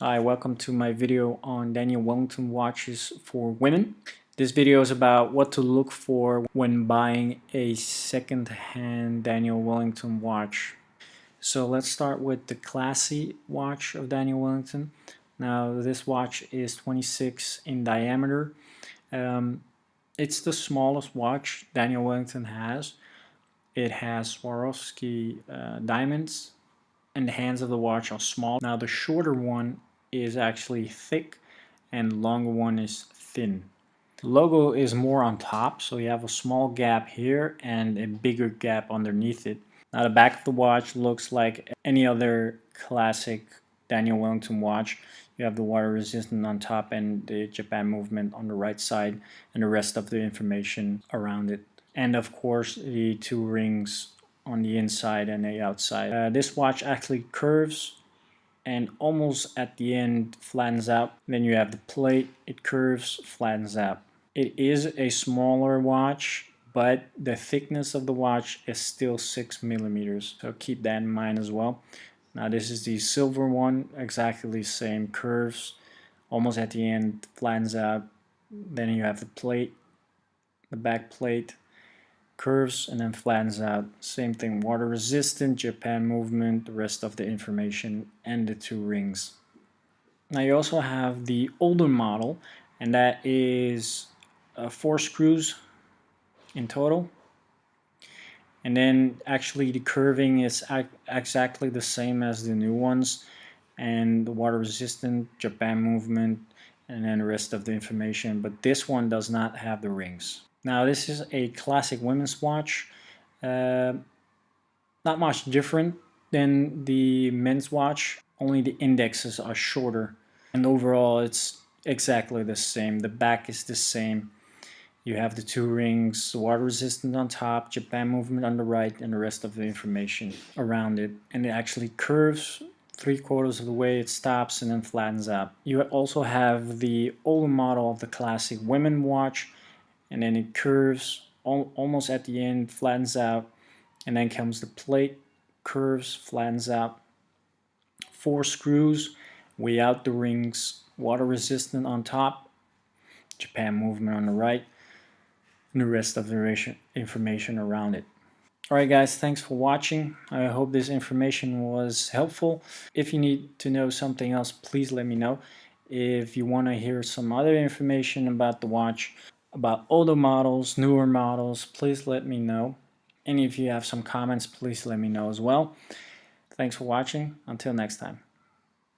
Hi, welcome to my video on Daniel Wellington watches for women. This video is about what to look for when buying a second-hand Daniel Wellington watch. So let's start with the classy watch of Daniel Wellington. Now this watch is 26 in diameter. It's the smallest watch Daniel Wellington has. It has Swarovski diamonds, and the hands of the watch are small. Now the shorter one is actually thick and the longer one is thin. The logo is more on top, so you have a small gap here and a bigger gap underneath it. Now the back of the watch looks like any other classic Daniel Wellington watch. You have the water resistant on top and the Japan movement on the right side and the rest of the information around it. And of course the two rings on the inside and the outside. This watch actually curves and almost at the end flattens out. Then you have the plate, it curves, flattens out. It is a smaller watch, but the thickness of the watch is still 6 millimeters, so keep that in mind as well. Now this is the silver one, exactly the same, curves, almost at the end, flattens out. Then you have the plate, the back plate, curves and then flattens out. Same thing, water resistant, Japan movement, the rest of the information, and the two rings. Now you also have the older model, and that is 4 screws in total. And then actually the curving is exactly the same as the new ones, and the water resistant, Japan movement, and then the rest of the information, but this one does not have the rings. Now this is a classic women's watch, not much different than the men's watch, only the indexes are shorter, and overall it's exactly the same. The back is the same. You have the two rings, water resistant on top, Japan movement on the right, and the rest of the information around it. And it actually curves 3/4 of the way, it stops and then flattens out. You also have the older model of the classic women watch, and then it curves almost at the end, flattens out, and then comes the plate, curves, flattens out. 4 screws, weigh out the rings, water resistant on top, Japan movement on the right, and the rest of the information around it. Alright guys, thanks for watching. I hope this information was helpful. If you need to know something else, please let me know. If you want to hear some other information about the watch, about older models, newer models, please let me know. And if you have some comments, please let me know as well. Thanks for watching. Until next time.